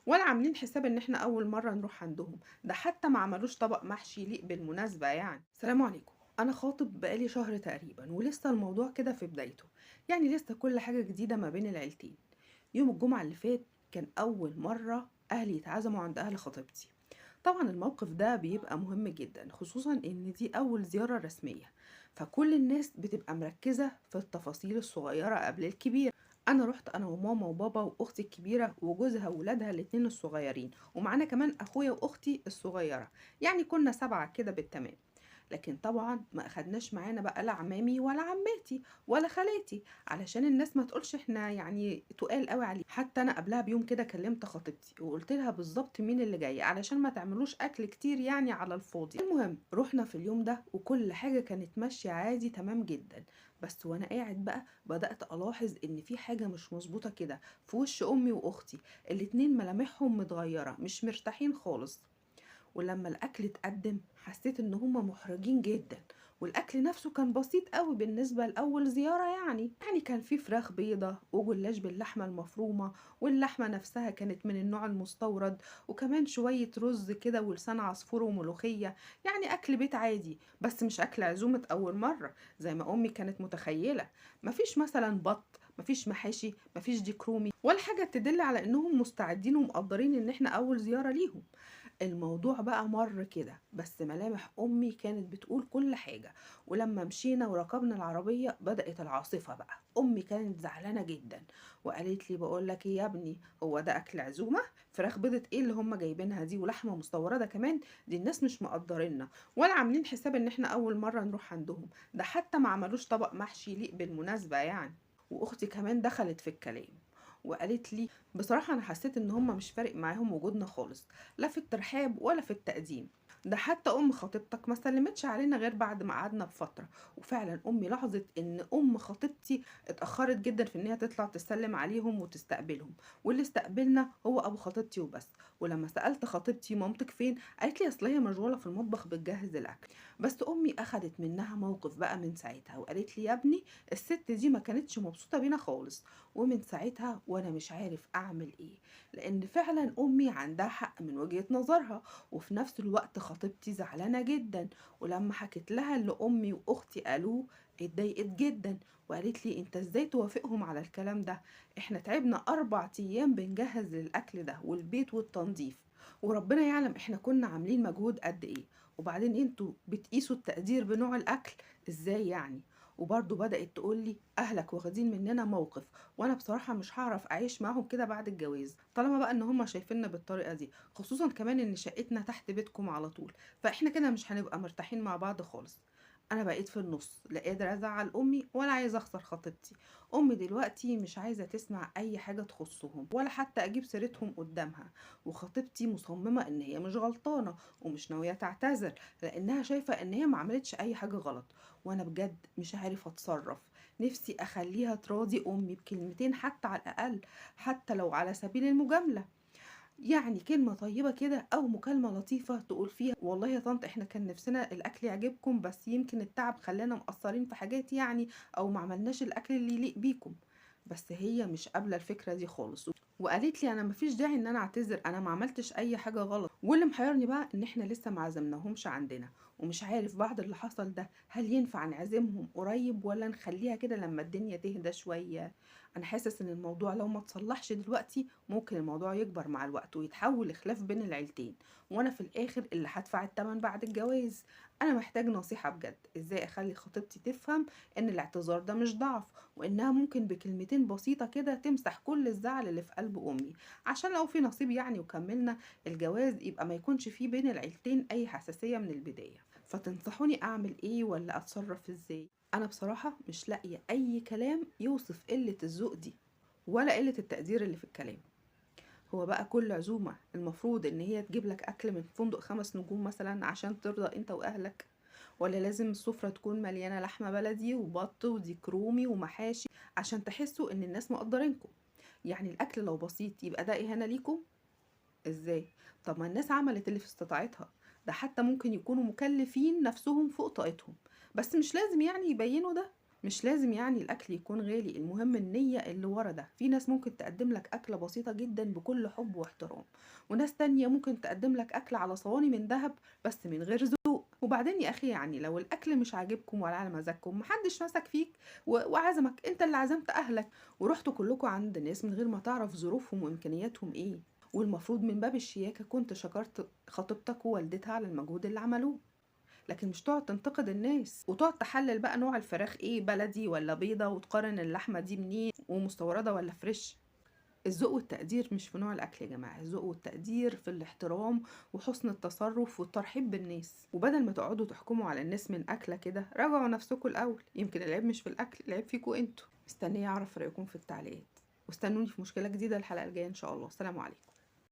ولا عاملين حساب ان احنا اول مرة نروح عندهم. ده حتى ما عملوش طبق محشي يليق بالمناسبة يعني. السلام عليكم. انا خاطب بقالي شهر تقريبا ولسه الموضوع كده في بدايته، يعني لسه كل حاجة جديدة ما بين العيلتين. يوم الجمعة اللي فات كان اول مرة اهلي يتعزموا عند اهل خطيبتي. طبعا الموقف ده بيبقى مهم جدا، خصوصا ان دي اول زيارة رسمية، فكل الناس بتبقى مركزة في التفاصيل الصغيرة قبل الكبيرة. انا رحت انا وماما وبابا واختي الكبيره وجوزها وولادها الاتنين الصغيرين، ومعانا كمان اخويا واختي الصغيره، يعني كنا 7 كده بالتمام. لكن طبعا ما اخدناش معانا بقى لا عمامي ولا عماتي ولا خالاتي، علشان الناس ما تقولش احنا يعني تقال قوي عليه. حتى انا قبلها بيوم كده كلمت خطيبتي وقلت لها بالظبط مين اللي جاي، علشان ما تعملوش اكل كتير يعني على الفاضي. المهم رحنا في اليوم ده وكل حاجه كانت ماشيه عادي تمام جدا. بس وانا قاعد بقى بدات الاحظ ان في حاجه مش مظبوطه كده في وش امي واختي. الاتنين ملامحهم متغيره، مش مرتاحين خالص. ولما الأكل اتقدم حسيت إن هما محرجين جدا، والأكل نفسه كان بسيط قوي بالنسبة لأول زيارة. يعني كان في فراخ بيضة وجلاش باللحمة المفرومة، واللحمة نفسها كانت من النوع المستورد، وكمان شوية رز كده ولسان عصفور وملوخية. يعني أكل بيت عادي، بس مش أكل عزومة أول مرة زي ما أمي كانت متخيلة. مفيش مثلا بط، مفيش محاشي، مفيش ديك رومي، ولا حاجة تدل على إنهم مستعدين ومقدرين إن إحنا أول زيارة ليهم. الموضوع بقى مر كده، بس ملامح أمي كانت بتقول كل حاجة. ولما مشينا وركبنا العربية بدأت العاصفة بقى. أمي كانت زعلانة جدا وقالت لي بقولك إيه يا ابني، هو ده أكل عزومة؟ فراخ بيضة إيه اللي هم جايبينها دي، ولحمة مستوردة كمان؟ دي الناس مش مقدريننا ولا عاملين حساب إن إحنا أول مرة نروح عندهم. ده حتى ما عملوش طبق محشي يليق بالمناسبة يعني. واختي كمان دخلت في الكلام وقالت لي بصراحة أنا حسيت إن هما مش فارق معاهم وجودنا خالص، لا في الترحاب ولا في التقديم. ده حتى أم خطيبتك ما سلمتش علينا غير بعد ما قعدنا بفترة. وفعلا أمي لاحظت إن أم خطيبتي اتأخرت جدا في إن هي تطلع تسلم عليهم وتستقبلهم، واللي استقبلنا هو أبو خطيبتي وبس. ولما سألت خطيبتي مامتك فين، قالت لي أصل هي مشغولة في المطبخ بتجهز الأكل. بس أمي أخدت منها موقف بقى من ساعتها وقالت لي يا ابني الست دي ما كانتش مبسوطة بينا خالص. ومن ساعتها وانا مش عارف اعمل ايه، لان فعلا امي عندها حق من وجهة نظرها، وفي نفس الوقت خطيبتي زعلانة جدا. ولما حكيت لها اللي امي واختي قالوه اتضايقت جدا، وقالت لي انت ازاي توافقهم على الكلام ده؟ احنا تعبنا 4 ايام بنجهز للاكل ده والبيت والتنظيف، وربنا يعلم احنا كنا عاملين مجهود قد ايه. وبعدين انتوا بتقيسوا التقدير بنوع الاكل ازاي يعني؟ وبرضه بدأت تقولي أهلك واخدين مننا موقف، وانا بصراحة مش هعرف اعيش معاهم كده بعد الجواز، طالما بقى ان هما شايفيننا بالطريقة دي، خصوصا كمان ان شقتنا تحت بيتكم على طول. فاحنا كده مش هنبقى مرتاحين مع بعض خالص. انا بقيت في النص، لا قادرة ازعل امي ولا عايزة اخسر خطيبتي. امي دلوقتي مش عايزة تسمع اي حاجة تخصهم ولا حتى اجيب سيرتهم قدامها. وخطيبتي مصممة ان هي مش غلطانة ومش ناوية تعتذر، لانها شايفة ان هي ما عملتش اي حاجة غلط. وانا بجد مش عارف اتصرف. نفسي اخليها تراضي امي بكلمتين حتى على الاقل، حتى لو على سبيل المجامله. يعني كلمة طيبة كده أو مكالمة لطيفة تقول فيها والله يا طنط إحنا كان نفسنا الأكل يعجبكم، بس يمكن التعب خلانا مقصرين في حاجات يعني، أو ما عملناش الأكل اللي يليق بيكم. بس هي مش قابلة الفكرة دي خالص، وقالت لي أنا مفيش داعي إن أنا أعتذر، أنا ما عملتش أي حاجة غلط. واللي محيرني بقى إن إحنا لسه ما عزمناهمش عندنا، ومش عارف بعد اللي حصل ده هل ينفع نعزمهم قريب ولا نخليها كده لما الدنيا تهدى شوية. أنا حاسس إن الموضوع لو ما تصلحش دلوقتي ممكن الموضوع يكبر مع الوقت ويتحول لخلاف بين العيلتين، وانا في الاخر اللي هدفع التمن بعد الجواز. انا محتاج نصيحة بجد، ازاي اخلي خطيبتي تفهم ان الاعتذار ده مش ضعف، وانها ممكن بكلمتين بسيطة كده تمسح كل الزعل اللي في قلب امي، عشان لو في نصيب يعني وكملنا الجواز يبقى ما يكونش في بين العيلتين اي حساسية من البداية. فتنصحوني اعمل ايه ولا اتصرف ازاي؟ انا بصراحة مش لاقية اي كلام يوصف قلة الذوق دي ولا قلة التقدير اللي في الكلام. هو بقى كل عزومة المفروض ان هي تجيب لك اكل من فندق 5 نجوم مثلا عشان ترضى انت واهلك؟ ولا لازم السفرة تكون مليانة لحمة بلدي وبط وديك رومي ومحاشي عشان تحسوا ان الناس مقدرينكم؟ يعني الاكل لو بسيط يبقى ده اهانة ليكم؟ ازاي؟ طب ما الناس عملت اللي في استطاعتها. ده حتى ممكن يكونوا مكلفين نفسهم فوق طاقتهم، بس مش لازم يعني يبينوا ده. مش لازم يعني الأكل يكون غالي، المهم النية اللي ورا ده. في ناس ممكن تقدم لك أكلة بسيطة جدا بكل حب واحترام، وناس تانية ممكن تقدم لك أكل على صواني من ذهب بس من غير ذوق. وبعدين يا أخي يعني لو الأكل مش عاجبكم ولا على مزاجكم محدش مسك فيك وعزمك، انت اللي عزمت أهلك ورحتوا كلكم عند ناس من غير ما تعرف ظروفهم وإمكانياتهم ايه. والمفروض من باب الشياكة كنت شكرت خطيبتك ووالدتها على المجهود اللي عملوه، لكن مش تقعد تنتقد الناس وتقعد تحلل بقى نوع الفراخ ايه، بلدي ولا بيضة، وتقارن اللحمة دي منين ومستوردة ولا فريش. الذوق والتقدير مش في نوع الأكل يا جماعة، الذوق والتقدير في الاحترام وحسن التصرف والترحيب بالناس. وبدل ما تقعدوا تحكموا على الناس من أكلة كده، راجعوا نفسكم الأول، يمكن العيب مش في الأكل، العيب فيكم انتوا. مستنية أعرف رأيكم في التعليقات، واستنوني في مشكلة جديدة الحلقة الجاية إن شاء الله. السلام عليكم.